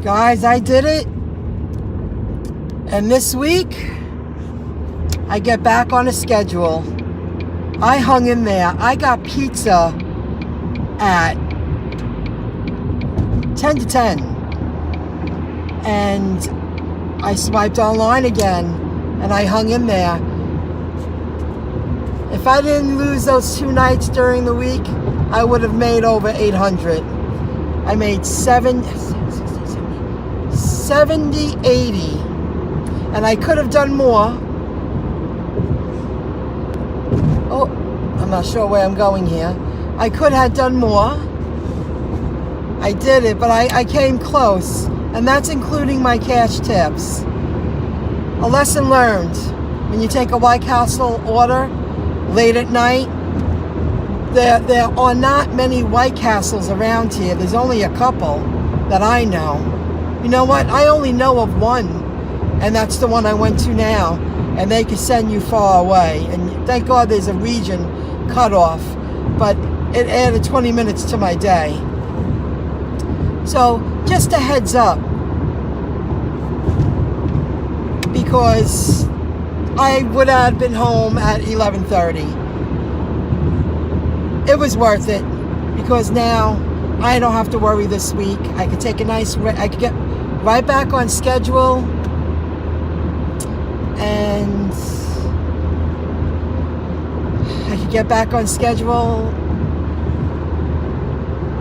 Guys, I did it. And this week, I get back on a schedule. I hung in there. I got pizza at 10 to 10. And I swiped online again, and I hung in there. If I didn't lose those 2 nights during the week, I would have made over 800. I made 70, 80. And I could have done more. Oh, I'm not sure where I'm going here. I could have done more. I did it, but I came close. And that's including my cash tips. A lesson learned. When you take a White Castle order late at night, there are not many White Castles around here. There's only a couple that I know. You know what? I only know of one, and that's the one I went to now. And they can send you far away. And thank God there's a region cutoff. But it added 20 minutes to my day. So just a heads up. Because I would have been home at 11:30. It was worth it, because now I don't have to worry this week. I could take a nice, I could get right back on schedule, and I could get back on schedule.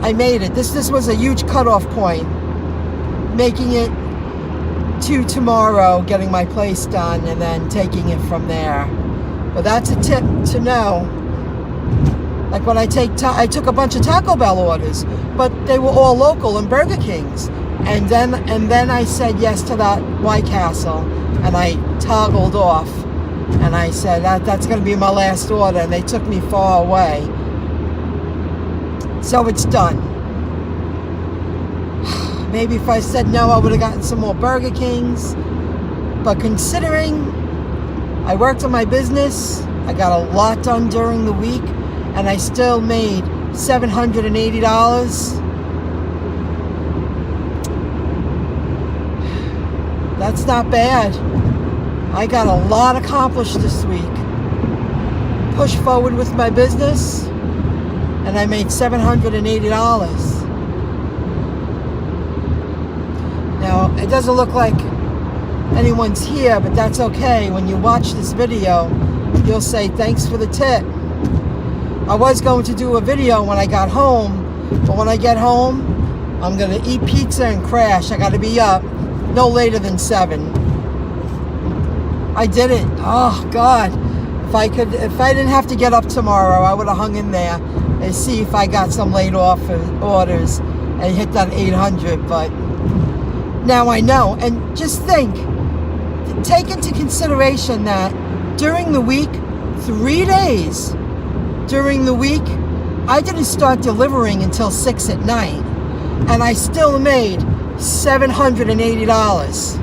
I made it. This was a huge cutoff point, making it to tomorrow, getting my place done, and then taking it from there. But that's a tip to know. Like when I took a bunch of Taco Bell orders, but they were all local and Burger Kings. And then I said yes to that White Castle, and I toggled off. And I said that's going to be my last order, and they took me far away. So it's done. Maybe if I said no, I would have gotten some more Burger Kings. But considering I worked on my business, I got a lot done during the week, and I still made $780. That's not bad. I got a lot accomplished this week. Pushed forward with my business, and I made $780. Now, it doesn't look like anyone's here, but that's okay. When you watch this video, you'll say, thanks for the tip. I was going to do a video when I got home, but when I get home, I'm going to eat pizza and crash. I got to be up no later than 7. I did it. Oh, God. If I didn't have to get up tomorrow, I would have hung in there and see if I got some laid off orders and hit that 800, but now I know. And just think, take into consideration that during the week, 3 days during the week, I didn't start delivering until 6 at night, and I still made $780.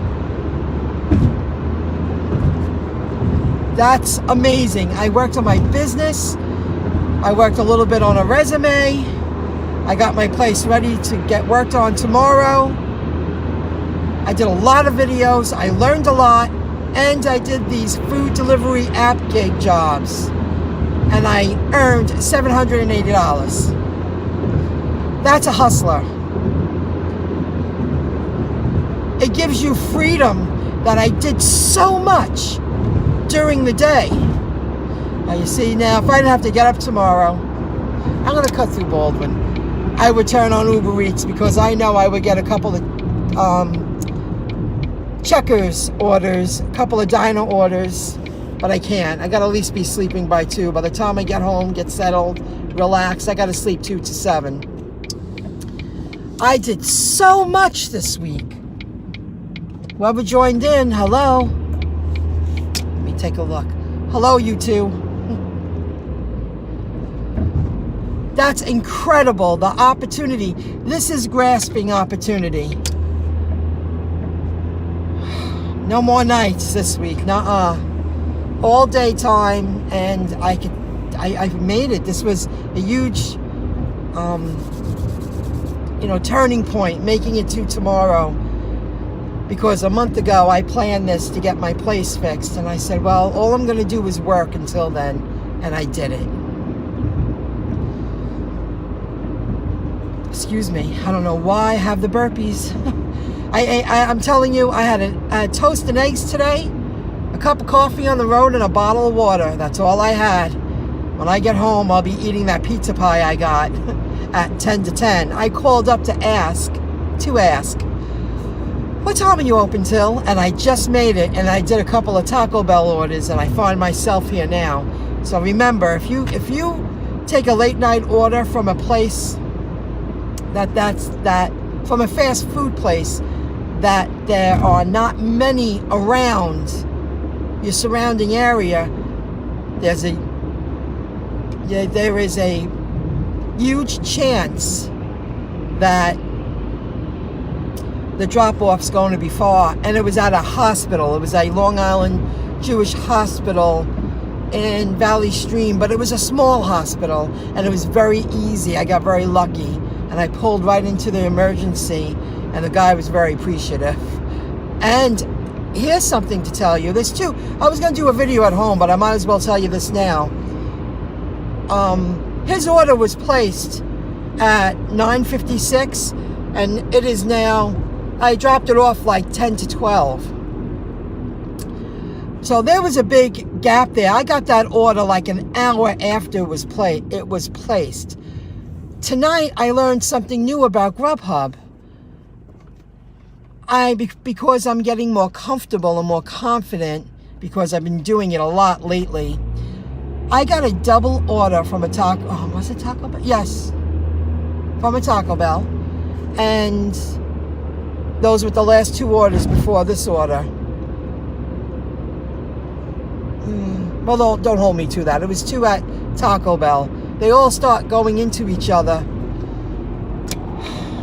That's amazing. I worked on my business. I worked a little bit on a resume. I got my place ready to get worked on tomorrow. I did a lot of videos. I learned a lot. And I did these food delivery app gig jobs. And I earned $780. That's a hustler. It gives you freedom that I did so much during the day. Now you see, now if I didn't have to get up tomorrow, I'm going to cut through Baldwin. I would turn on Uber Eats, because I know I would get a couple of Checkers orders, a couple of diner orders, but I can't. I got to at least be sleeping by 2. By the time I get home, get settled, relax, I got to sleep 2 to 7. I did so much this week. Whoever joined in, hello. Let me take a look. Hello, you two. That's incredible, the opportunity. This is grasping opportunity. No more nights this week, nuh-uh. All daytime, and I made it. This was a huge, turning point, making it to tomorrow. because a month ago I planned this to get my place fixed, and I said, well, all I'm going to do is work until then, and I did it. Excuse me, I don't know why I have the burpees. I'm telling you, I had toast and eggs today, a cup of coffee on the road, and a bottle of water. That's all I had. When I get home, I'll be eating that pizza pie I got at 10 to 10. I called up to ask, what time are you open till? And I just made it, and I did a couple of Taco Bell orders, and I find myself here now. So remember, if you take a late night order from a place from a fast food place that there are not many around your surrounding area, there is a huge chance that the drop-off's going to be far. And it was at a hospital. It was a Long Island Jewish hospital in Valley Stream, but it was a small hospital, and it was very easy. I got very lucky, and I pulled right into the emergency, and the guy was very appreciative. And here's something to tell you. There's two. I was going to do a video at home, but I might as well tell you this now. His order was placed at 9:56, and it is now, I dropped it off like 10 to 12. So there was a big gap there. I got that order like an hour after it was placed. Tonight, I learned something new about Grubhub. Because I'm getting more comfortable and more confident, because I've been doing it a lot lately, I got a double order from a was it Taco Bell? Yes, from a Taco Bell. And those were the last two orders before this order. Well, don't hold me to that. It was two at Taco Bell. They all start going into each other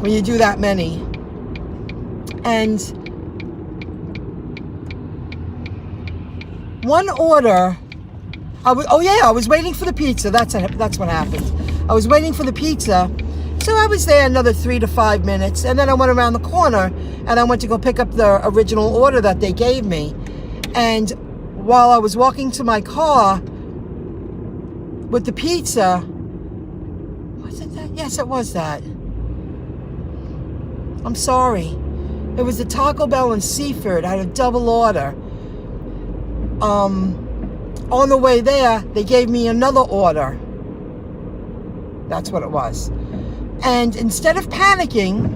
when you do that many. And one order, I was waiting for the pizza. That's what happened. I was waiting for the pizza. So I was there another 3 to 5 minutes, and then I went around the corner, and I went to go pick up the original order that they gave me. And while I was walking to my car with the pizza, was it that? Yes, it was that. I'm sorry. It was the Taco Bell in Seaford. I had a double order. On the way there, they gave me another order. That's what it was. And instead of panicking,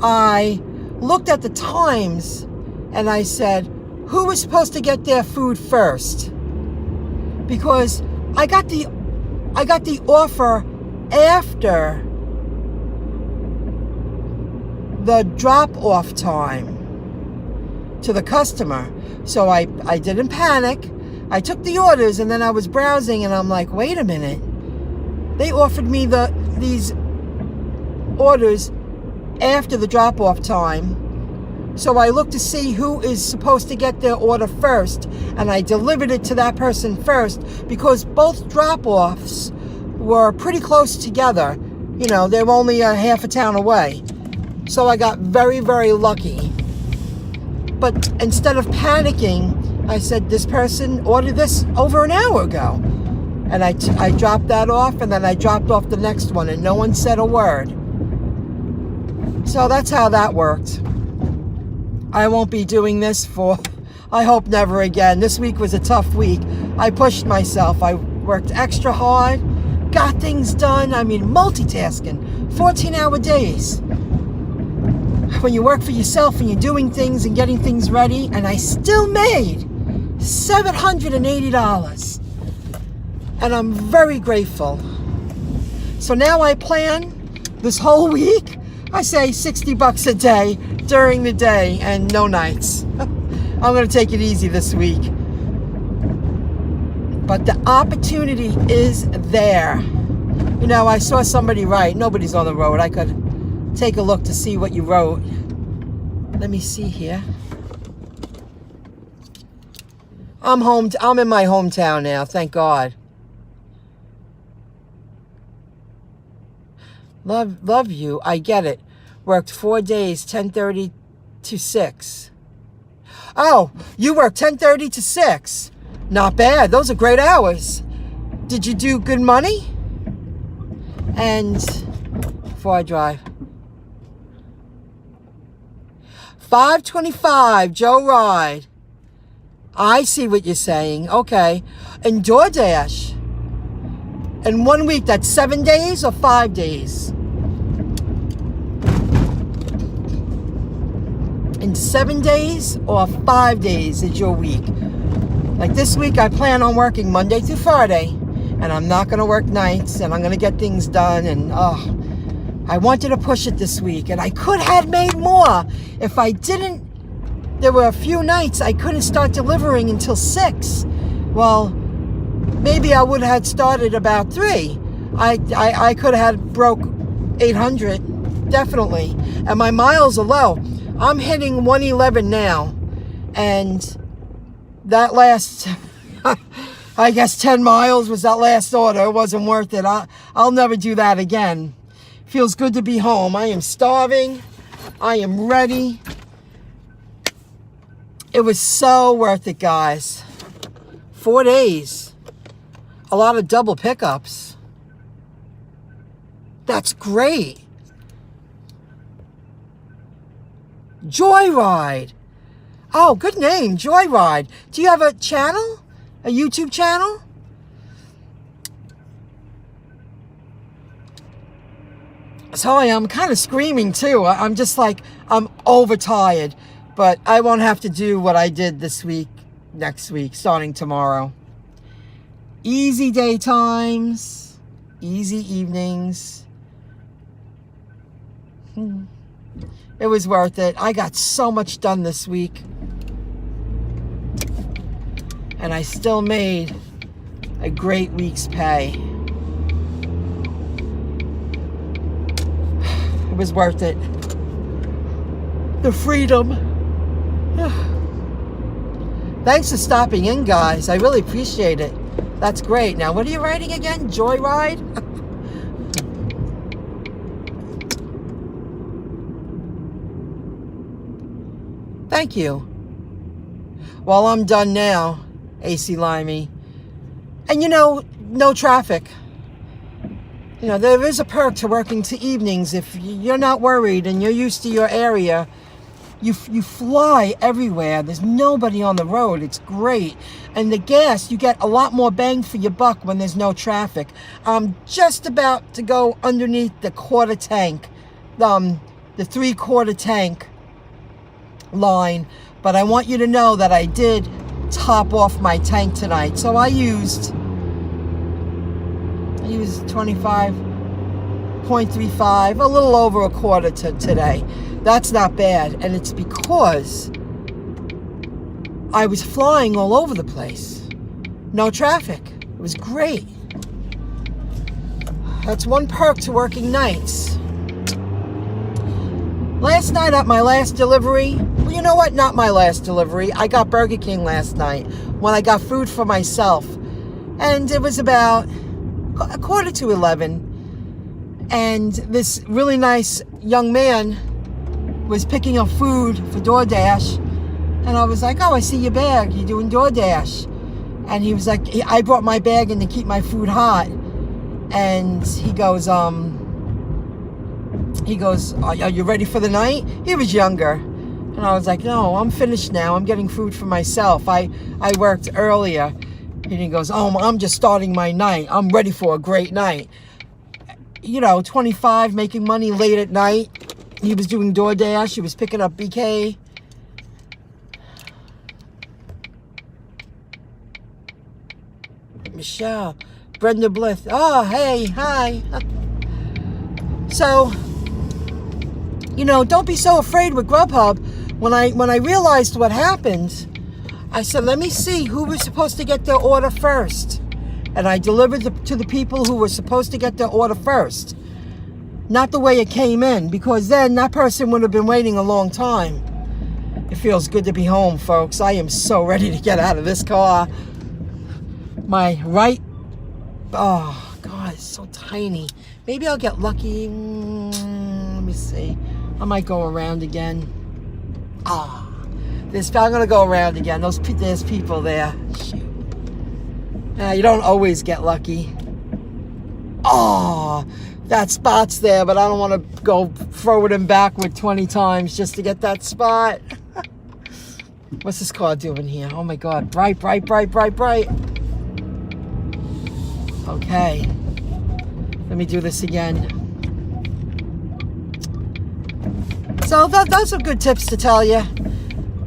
I looked at the times and I said, who was supposed to get their food first? Because I got the offer after the drop-off time to the customer. So I didn't panic. I took the orders, and then I was browsing, and I'm like, wait a minute. They offered me these orders after the drop-off time. So I looked to see who is supposed to get their order first, and I delivered it to that person first, because both drop-offs were pretty close together. You know, they were only a half a town away. So I got very, very lucky. But instead of panicking, I said, this person ordered this over an hour ago. And I dropped that off, and then I dropped off the next one, and no one said a word. So that's how that worked. I won't be doing this for, I hope, never again. This week was a tough week. I pushed myself. I worked extra hard, got things done. I mean, multitasking, 14-hour days. When you work for yourself and you're doing things and getting things ready, and I still made $780. And I'm very grateful. So now I plan this whole week, I say $60 a day during the day and no nights. I'm going to take it easy this week. But the opportunity is there. You know, I saw somebody write, nobody's on the road. I could take a look to see what you wrote. Let me see here. I'm in my hometown now, thank God. Love you, I get it. Worked 4 days, 10:30 to 6. Oh, you worked 10:30 to 6. Not bad. Those are great hours. Did you do good money? And before I drive. 5:25, Joe Ride. I see what you're saying. Okay. And DoorDash. In 1 week, that's 7 days or 5 days? In 7 days or 5 days is your week? Like this week, I plan on working Monday through Friday, and I'm not going to work nights, and I'm going to get things done. And I wanted to push it this week, and I could have made more if I didn't. There were a few nights I couldn't start delivering until 6. Well, maybe I would have started about 3. I could have broke 800, definitely. And my miles are low. I'm hitting 111 now, and that last, I guess 10 miles was that last order. It wasn't worth it. I'll never do that again. Feels good to be home. I am starving. I am ready. It was so worth it, guys. 4 days. A lot of double pickups. That's great. Joyride. Oh, good name, Joyride. Do you have a channel? A YouTube channel? Sorry, I'm kind of screaming too. I'm just like, I'm overtired. But I won't have to do what I did this week, next week, starting tomorrow. Easy daytimes, easy evenings. It was worth it. I got so much done this week. And I still made a great week's pay. It was worth it. The freedom. Thanks for stopping in, guys. I really appreciate it. That's great. Now, what are you writing again? Joyride? Thank you. Well, I'm done now, AC Limey. And you know, no traffic. You know, there is a perk to working to evenings. If you're not worried and you're used to your area, you fly everywhere. There's nobody on the road. It's great. And the gas, you get a lot more bang for your buck when there's no traffic. I'm just about to go underneath the quarter tank, the 3/4 tank line. But I want you to know that I did top off my tank tonight. So I used 25.35, a little over a quarter today. That's not bad, and it's because I was flying all over the place. No traffic. It was great. That's one perk to working nights. Last night at my last delivery, well, you know what? Not my last delivery. I got Burger King last night when I got food for myself. And it was about 11:15. And this really nice young man was picking up food for DoorDash, and I was like, oh, I see your bag, you're doing DoorDash. And he was like, I brought my bag in to keep my food hot. And he goes, are you ready for the night? He was younger. And I was like, no, I'm finished now, I'm getting food for myself. I worked earlier. And he goes, oh, I'm just starting my night, I'm ready for a great night. You know, 25, making money late at night. He was doing DoorDash. He was picking up BK. Michelle. Brenda Blith. Oh, hey. Hi. So, you know, don't be so afraid with Grubhub. When I realized what happened, I said, let me see who was supposed to get their order first. And I delivered to the people who were supposed to get their order first. Not the way it came in, because then that person would have been waiting a long time. It feels good to be home, folks. I am so ready to get out of this car. My right, oh God, it's so tiny. Maybe I'll get lucky. Let me see. I might go around again. Ah, I'm gonna go around again. There's people there. Shoot. You don't always get lucky. Oh, that spot's there, but I don't want to go forward and backward 20 times just to get that spot. What's this car doing here? Oh my God, bright. Okay, let me do this again. So those are good tips to tell you.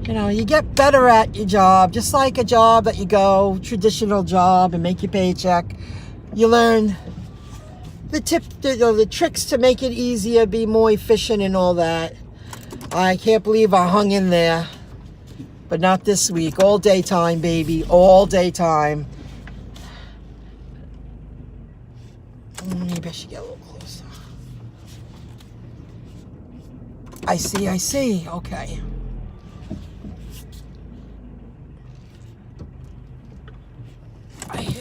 You know, you get better at your job, just like a job that you go, traditional job, and make your paycheck. You learn the tricks to make it easier, be more efficient and all that. I can't believe I hung in there, but not this week. All daytime, baby, all daytime. Maybe I should get a little closer. I see, okay.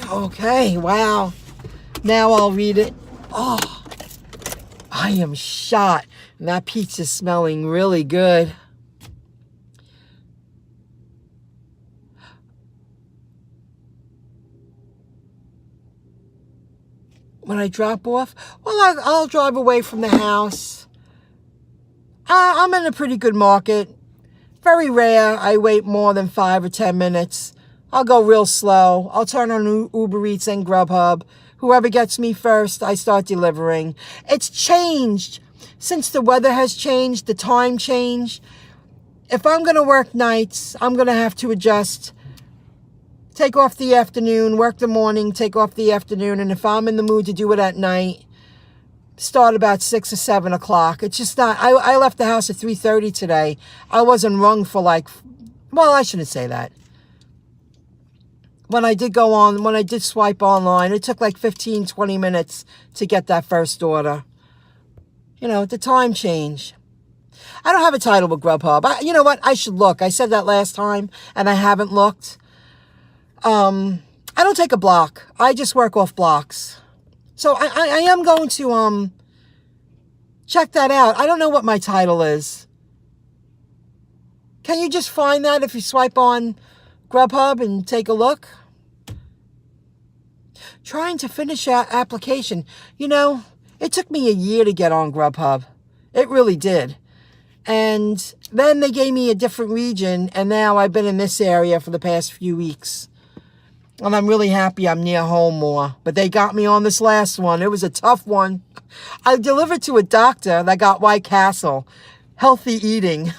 Okay, wow. Now I'll read it. Oh, I am shot. And that pizza's smelling really good. When I drop off, well, I'll drive away from the house. I'm in a pretty good market. Very rare I wait more than 5 or 10 minutes. I'll go real slow. I'll turn on Uber Eats and Grubhub. Whoever gets me first, I start delivering. It's changed. Since the weather has changed, the time changed. If I'm going to work nights, I'm going to have to adjust. Take off the afternoon, work the morning, take off the afternoon. And if I'm in the mood to do it at night, start about 6 or 7 o'clock. It's just not, I left the house at 3:30 today. I wasn't rung for well, I shouldn't say that. When I did swipe online, it took like 15, 20 minutes to get that first order. You know, the time change. I don't have a title with Grubhub. You know what? I should look. I said that last time, and I haven't looked. I don't take a block. I just work off blocks. So I am going to check that out. I don't know what my title is. Can you just find that if you swipe on Grubhub and take a look? Trying to finish our application. You know, it took me a year to get on Grubhub. It really did. And then they gave me a different region, and now I've been in this area for the past few weeks. And I'm really happy I'm near home more. But they got me on this last one. It was a tough one. I delivered to a doctor that got White Castle. Healthy eating.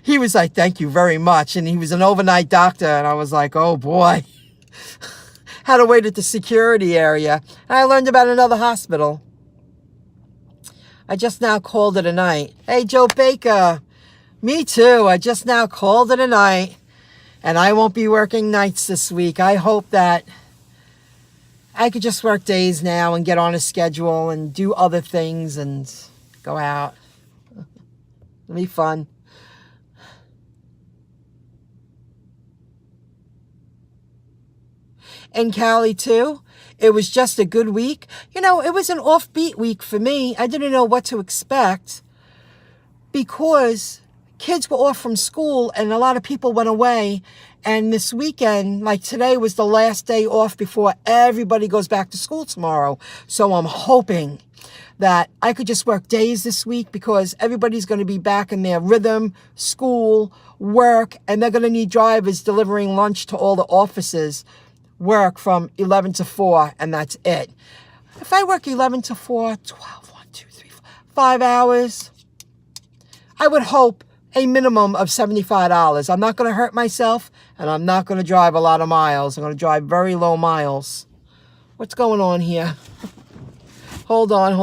He was like, thank you very much. And he was an overnight doctor. And I was like, oh boy. Had to wait at the security area. And I learned about another hospital. I just now called it a night. Hey, Joe Baker. Me too. I just now called it a night. And I won't be working nights this week. I hope that I could just work days now and get on a schedule and do other things and go out. It'll be fun. In Cali too, it was just a good week. You know, it was an offbeat week for me. I didn't know what to expect because kids were off from school and a lot of people went away. And this weekend, like today, was the last day off before everybody goes back to school tomorrow. So I'm hoping that I could just work days this week because everybody's going to be back in their rhythm, school, work, and they're going to need drivers delivering lunch to all the offices. Work from 11 to 4, and that's it. If I work 11 to 4, 12, 1, 2, 3, 4, 5 hours, I would hope a minimum of $75. I'm not going to hurt myself, and I'm not going to drive a lot of miles. I'm going to drive very low miles. What's going on here? Hold on.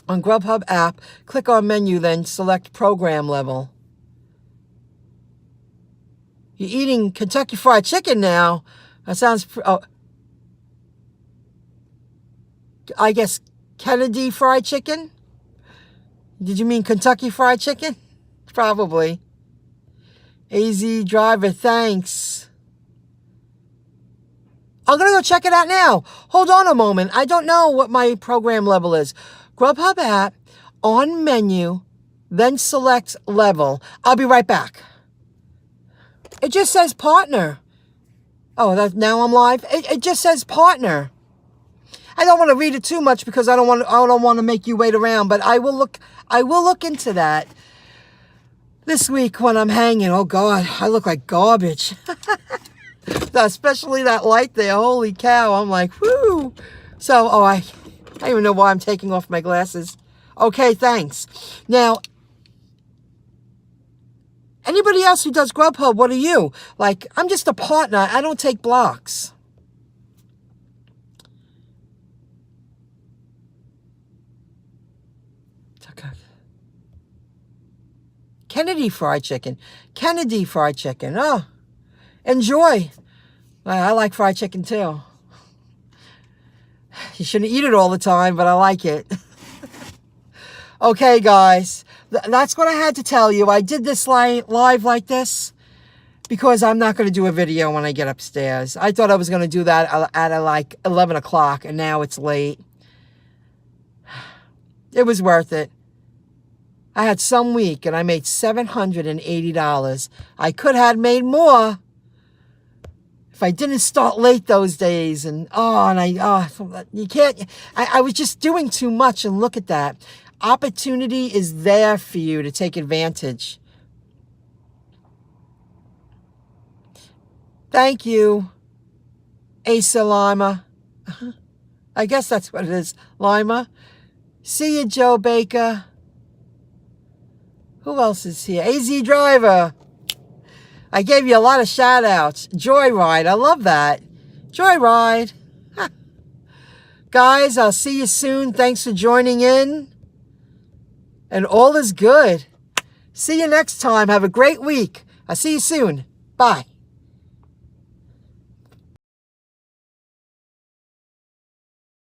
On Grubhub app, click on menu, then select program level. You're eating Kentucky Fried Chicken now. That sounds... I guess Kennedy Fried Chicken? Did you mean Kentucky Fried Chicken? Probably. AZ driver, thanks. I'm going to go check it out now. Hold on a moment. I don't know what my program level is. Grubhub app, on menu, then select level. I'll be right back. It just says partner. Oh, now I'm live? It just says partner. I don't want to read it too much because I don't want to make you wait around, but I will look into that this week when I'm hanging. Oh God, I look like garbage. Especially that light there. Holy cow. I'm like, whoo. So, I don't even know why I'm taking off my glasses. Okay, thanks. Now, anybody else who does Grubhub, what are you? Like, I'm just a partner. I don't take blocks. Kennedy Fried Chicken. Kennedy Fried Chicken. Oh, enjoy. I like fried chicken too. You shouldn't eat it all the time, but I like it. Okay, guys. That's what I had to tell you. I did this live like this because I'm not going to do a video when I get upstairs. I thought I was going to do that at like 11 o'clock, and now it's late. It was worth it. I had some week, and I made $780. I could have made more if I didn't start late those days. And you can't. I was just doing too much, and look at that. Opportunity is there for you to take advantage. Thank you, Asa Lima. I guess that's what it is, Lima. See you, Joe Baker. Who else is here? AZ Driver. I gave you a lot of shout outs. Joyride. I love that. Joyride. Guys, I'll see you soon. Thanks for joining in. And all is good. See you next time. Have a great week. I'll see you soon. Bye.